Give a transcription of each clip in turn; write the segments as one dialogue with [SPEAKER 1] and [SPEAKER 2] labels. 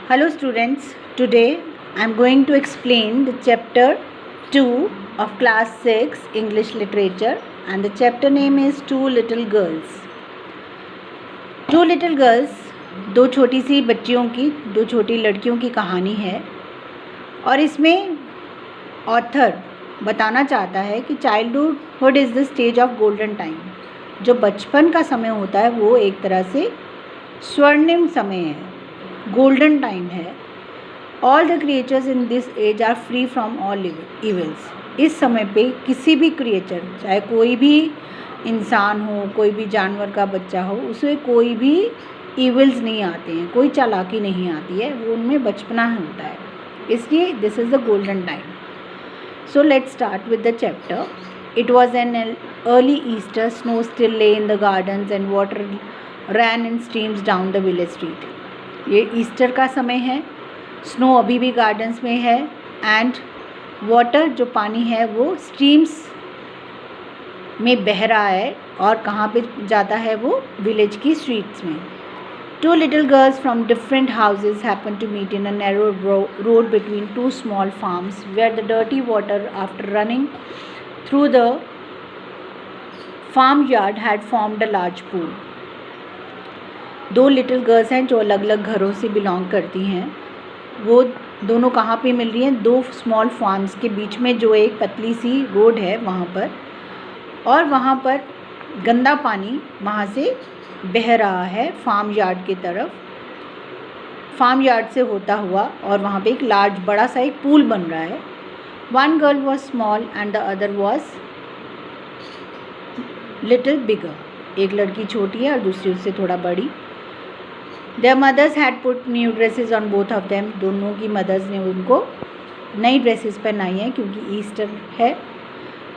[SPEAKER 1] Hello students, today I am going to explain the chapter 2 of class 6 English literature and the chapter name is Two Little Girls. Two Little Girls दो छोटी सी बच्चियों की, दो छोटी लड़कियों की कहानी है और इसमें ऑथर बताना चाहता है कि childhood is the stage of golden time. जो बचपन का समय होता है वो एक तरह से स्वर्णिम समय है, गोल्डन टाइम है। All the creatures in this age are free from all evils. इस समय पे किसी भी क्रिएचर, चाहे कोई भी इंसान हो, कोई भी जानवर का बच्चा हो, उसे कोई भी इविल्स नहीं आते हैं, कोई चालाकी नहीं आती है, वो उनमें बचपना होता है। इसलिए this is the golden time. So let's start with the chapter. It was an early Easter. Snow still lay in the gardens and water ran in streams down the village street. ये Easter का समय है, snow अभी भी gardens में है and water जो पानी है वो स्ट्रीम्स में बह रहा है और कहाँ पे जाता है वो विलेज की स्ट्रीट्स में. Two little girls from different houses happened to meet in a narrow road between two small farms where the dirty water after running through the farmyard had formed a large pool. दो little girls हैं जो अलग अलग घरों से belong करती हैं. वो दोनों कहाँ पे मिल रही हैं? दो स्मॉल फार्म्स के बीच में जो एक पतली सी रोड है वहाँ पर, और वहाँ पर गंदा पानी वहाँ से बह रहा है फार्म यार्ड की तरफ, फार्म यार्ड से होता हुआ, और वहाँ पे एक लार्ज बड़ा सा एक पूल बन रहा है. One girl was small and the other was little bigger. एक लड़की छोटी है और दूसरी उससे थोड़ा बड़ी. Their mothers had put new dresses on both of them. दोनों की मदर्स ने उनको नई ड्रेसेस पहनाई हैं क्योंकि ईस्टर है.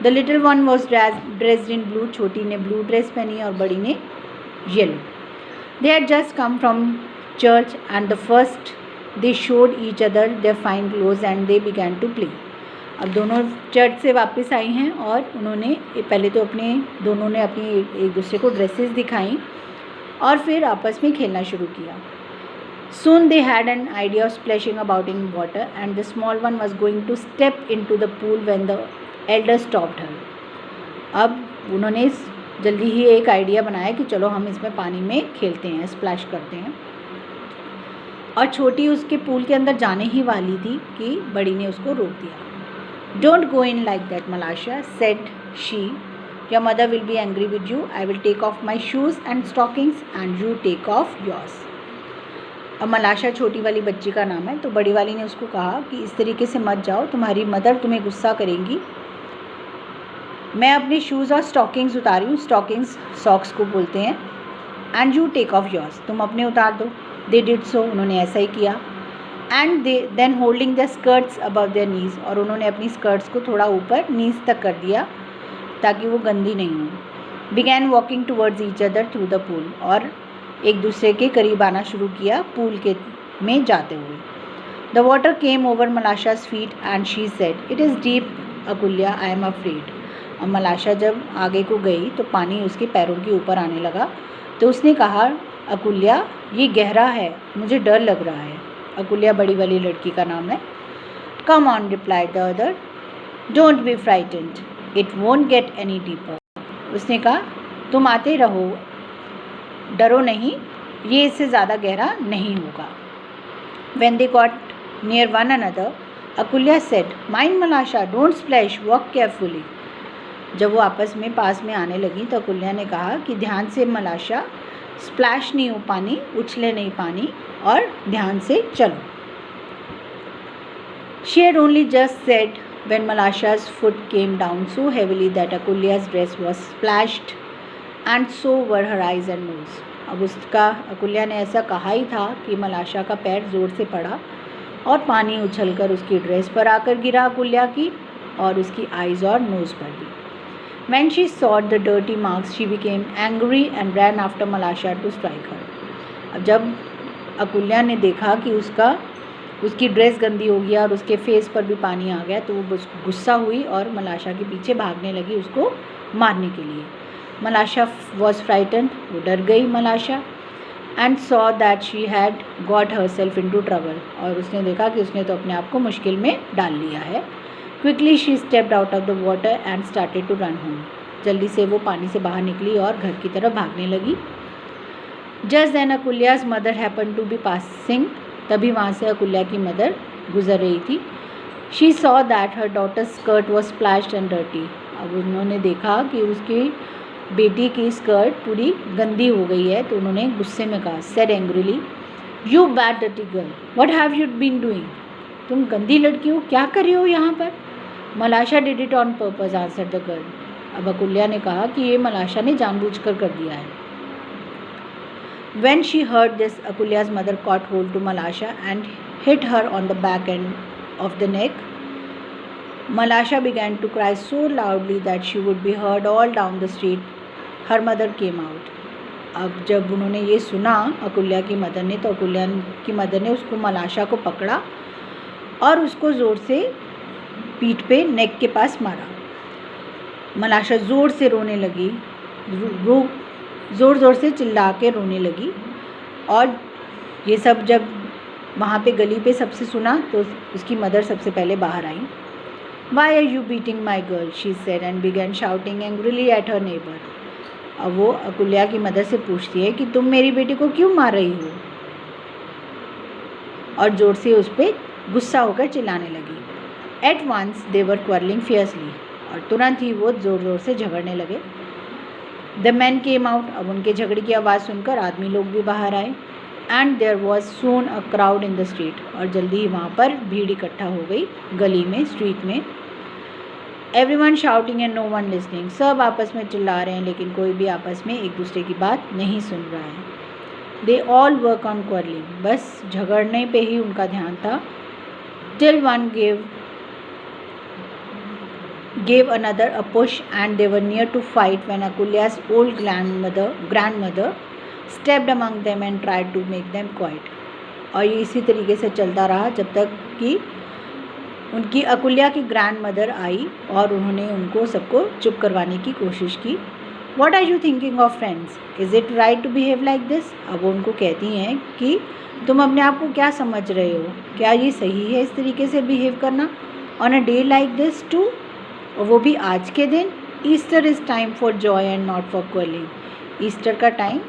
[SPEAKER 1] The little one was dressed in blue. छोटी ने ब्लू ड्रेस पहनी और बड़ी ने yellow. They had just come from church and the first they showed each other their fine clothes and they began to play. अब दोनों church से वापस आई हैं और उन्होंने पहले तो दोनों ने अपनी एक दूसरे को ड्रेसेस दिखाई और फिर आपस में खेलना शुरू किया. Soon they had an idea of splashing about in water and the small one was going to step into the pool when the elder stopped her. अब उन्होंने जल्दी ही एक आइडिया बनाया कि चलो हम इसमें पानी में खेलते हैं, स्प्लैश करते हैं, और छोटी उसके पूल के अंदर जाने ही वाली थी कि बड़ी ने उसको रोक दिया. Don't go in like that, Malasha, said she. Your mother will be angry with you. I will take off my shoes and stockings and you take off yours. अब मलाशा छोटी वाली बच्ची का नाम है, तो बड़ी वाली ने उसको कहा कि इस तरीके से मत जाओ, तुम्हारी मदर तुम्हें गुस्सा करेंगी. मैं अपने शूज़ और स्टॉकिंग्स उतारी हूँ, स्टॉकिंग्स सॉक्स को बोलते हैं, and you take off yours, तुम अपने उतार दो. दे डिड सो, उन्होंने ऐसा ही किया. And then holding the skirts above their knees, और उन्होंने अपनी स्कर्ट्स को थोड़ा ऊपर नीज़ तक कर दिया ताकि वो गंदी नहीं हो. Began walking towards each other through the pool, और एक दूसरे के करीब आना शुरू किया पूल के में जाते हुए. The water came over Malasha's feet and she said, it is deep Akulya, I am afraid. अब मलाशा जब आगे को गई तो पानी उसके पैरों के ऊपर आने लगा, तो उसने कहा, अकुल्या ये गहरा है, मुझे डर लग रहा है. अकुल्या बड़ी वाली लड़की का नाम है. Come on, replied the other, don't be frightened, it won't get any deeper. उसने कहा, तुम आते रहो, डरो नहीं, ये इससे ज़्यादा गहरा नहीं होगा. When they got near one another, Akulya said, mind Malasha, don't splash, walk carefully. जब वो आपस में पास में आने लगी तो अकुल्या ने कहा कि ध्यान से मलाशा, स्प्लैश नहीं हो पानी, उछले नहीं पानी, और ध्यान से चलो. She had only just said when Malasha's foot came down so heavily that Akulya's dress was splashed and so were her eyes and nose. अब अकुल्या ने ऐसा कहा ही था कि मलाशा का पैर ज़ोर से पड़ा और पानी उछलकर उसकी ड्रेस पर आकर गिरा अकुल्या की, और उसकी आइज़ और नोज़ पर भी. When she saw the dirty marks, she became angry and ran after Malasha to strike her. अब जब अकुल्या ने देखा कि उसकी ड्रेस गंदी हो गया और उसके फेस पर भी पानी आ गया, तो वो गुस्सा हुई और मलाशा के पीछे भागने लगी उसको मारने के लिए. मलाशा वॉज फ्राइटेंड, वो डर गई Malasha. And saw that she had got herself into trouble, और उसने देखा कि उसने तो अपने आप को मुश्किल में डाल लिया है. Quickly she stepped out of the water and started to run home. जल्दी से वो पानी से बाहर निकली और घर की तरफ भागने लगी. Just then Akulya's mother happen to be passing. तभी वहाँ से अकुल्या की मदर गुजर रही थी. She saw that her daughter's skirt was splashed and dirty. अब उन्होंने देखा कि उसकी बेटी की स्कर्ट पूरी गंदी हो गई है, तो उन्होंने गुस्से में कहा, said angrily, you bad dirty girl, what have you been doing. तुम गंदी लड़की हो, क्या कर रही हो यहाँ पर. मलाशा did it on purpose, answered the girl. अब अकुल्या ने कहा कि ये मलाशा ने जानबूझकर कर दिया है. When she heard this, Akulya's mother caught hold to Malasha and hit her on the back end of the neck. Malasha began to cry so loudly that she would be heard all down the street. Her mother came out. अब जब उन्होंने ये सुना अकुल्या की mother ने, तो अकुल्या की mother ने उसको मलाशा को पकड़ा और उसको ज़ोर से पीठ पे नेक के पास मारा. मलाशा ज़ोर से रोने लगी, ज़ोर ज़ोर से चिल्ला के रोने लगी. और ये सब जब वहाँ पे गली पे सबसे सुना तो उसकी मदर सबसे पहले बाहर आई. Why are you beating my girl, she said and began shouting angrily at her neighbour. अब वो अकुल्या की मदर से पूछती है कि तुम मेरी बेटी को क्यों मार रही हो, और ज़ोर से उस पर गुस्सा होकर चिल्लाने लगी. At once they were quarrelling fiercely, और तुरंत ही वो ज़ोर ज़ोर से झगड़ने लगे. The man came out. अब उनके झगड़े की आवाज़ सुनकर आदमी लोग भी बाहर आए. And there was soon a crowd in the street. और जल्दी ही वहाँ पर भीड़ इकट्ठा हो गई गली में, स्ट्रीट में. Everyone shouting and no one listening. सब आपस में चिल्ला रहे हैं लेकिन कोई भी आपस में एक दूसरे की बात नहीं सुन रहा है. They all work on quarrelling. बस झगड़ने पे ही उनका ध्यान था. Till one gave another a push and they were near to fight when Akulya's old grandmother stepped among them and tried to make them quiet. और ये इसी तरीके से चलता रहा जब तक कि उनकी अकुल्या की ग्रैंड मदर आई और उन्होंने उनको सबको चुप करवाने की कोशिश की. What are you thinking of friends? Is it right to behave like this? अब वो उनको कहती हैं कि तुम अपने आप को क्या समझ रहे हो, क्या ये सही है इस तरीके से बिहेव करना on a day like this too? और वो भी आज के दिन. Easter is time for joy and not for quarrelling. Easter का टाइम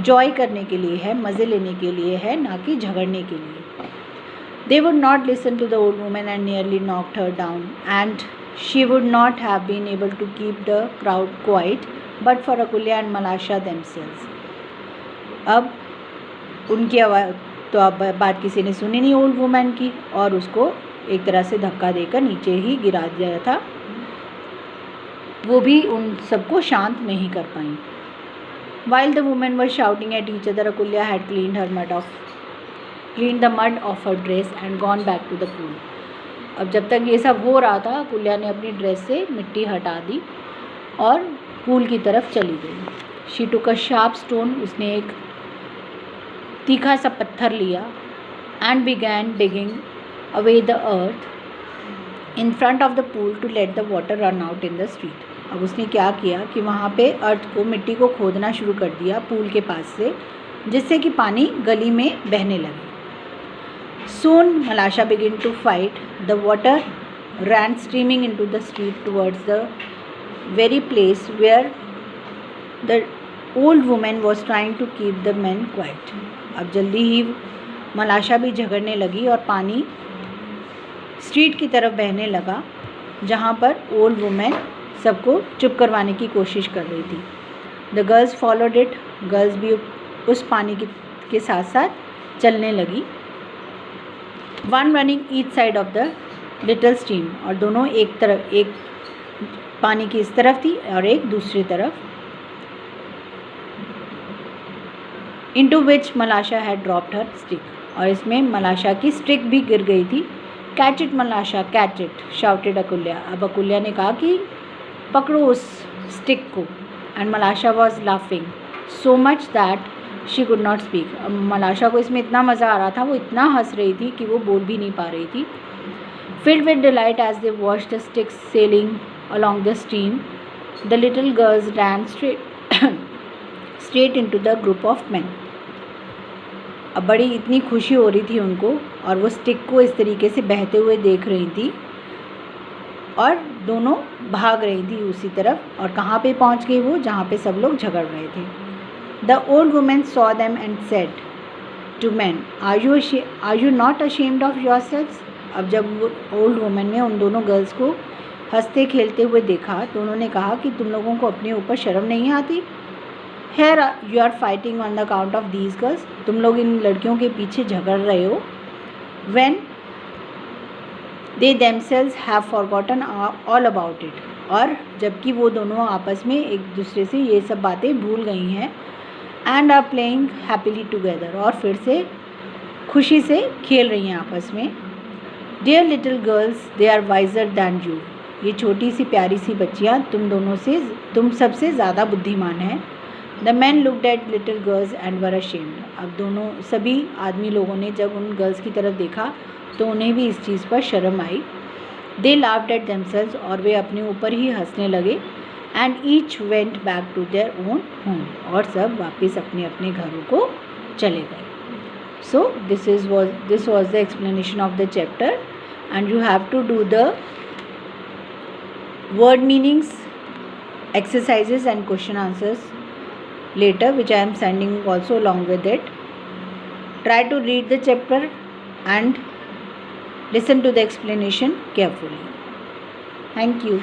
[SPEAKER 1] जॉय करने के लिए है, मज़े लेने के लिए है, ना कि झगड़ने के लिए. They would not listen to the old woman and nearly knocked her down and she would not have been able to keep the crowd quiet but for Akulya and Malasha themselves. अब उनकी आवाज़ तो अब बात किसी ने सुनी नहीं ओल्ड वुमन की, और उसको एक तरह से धक्का देकर नीचे ही गिरा दिया था. वो भी उन सबको शांत नहीं कर पाई. While the women were shouting at each other, Akulya had cleaned the mud off her dress and gone back to the pool. अब जब तक ये सब हो रहा था, अकुल्या ने अपनी ड्रेस से मिट्टी हटा दी और पूल की तरफ चली गई. She took a sharp stone. उसने एक तीखा सा पत्थर लिया and began digging away the earth in front of the pool to let the water run out in the street. अब उसने क्या किया कि वहाँ पे अर्थ को, मिट्टी को खोदना शुरू कर दिया पूल के पास से, जिससे कि पानी गली में बहने लगे. Soon Malasha began to fight. The water ran streaming into the street towards the very place where the old woman was trying to keep the men quiet. अब जल्दी ही मलाशा भी झगड़ने लगी और पानी स्ट्रीट की तरफ बहने लगा जहाँ पर ओल्ड वुमेन सबको चुप करवाने की कोशिश कर रही थी. The girls followed it. Girls भी उस पानी के साथ साथ चलने लगी. One running each side of the little stream. और दोनों एक तरफ, एक पानी की इस तरफ थी और एक दूसरी तरफ. Into which Malasha had dropped her stick. और इसमें मलाशा की स्टिक भी गिर गई थी. Catch it Malasha, catch it, shouted Akulya. अब अकुल्या ने कहा कि पकड़ो उस स्टिक को. And Malasha was laughing so much that she could not speak. अब मलाशा को इसमें इतना मज़ा आ रहा था, वो इतना हंस रही थी कि वो बोल भी नहीं पा रही थी. Filled with delight as they watched the sticks sailing along the stream, the little girls ran straight into the group of men. अब बड़ी इतनी खुशी हो रही थी उनको, और वो स्टिक को इस तरीके से बहते हुए देख रही थी और दोनों भाग रही थी उसी तरफ। और कहाँ पे पहुँच गई वो, जहाँ पे सब लोग झगड़ रहे थे। The old women saw them and said to man, are you not ashamed of yourselves. अब जब वो ओल्ड वुमेन ने उन दोनों गर्ल्स को हंसते खेलते हुए देखा तो उन्होंने कहा कि तुम लोगों को अपने ऊपर शर्म नहीं आती। Here you are fighting on the account of these girls, तुम लोग इन लड़कियों के पीछे झगड़ रहे हो। When they themselves have forgotten all about it, और जबकि वो दोनों आपस में एक दूसरे से ये सब बातें भूल गई हैं। And are playing happily together, और फिर से खुशी से खेल रही हैं आपस में। Dear little girls, they are wiser than you, ये छोटी सी प्यारी सी बच्चियाँ तुम सबसे ज़्यादा बुद्धिमान हैं। The man looked at little girls and were ashamed, अब दोनों सभी आदमी लोगों ने जब उन गर्ल्स की तरफ देखा तो उन्हें भी इस चीज़ पर शर्म आई। दे लाफ्ड एट देमसेल्व्स, और वे अपने ऊपर ही हंसने लगे। And each went back to their own home, और सब वापस अपने अपने घरों को चले गए। सो this was the explanation of the chapter, and you have to do the word meanings, exercises and question answers later, which I am sending also along with it. Try to read the chapter and listen to the explanation carefully. Thank you.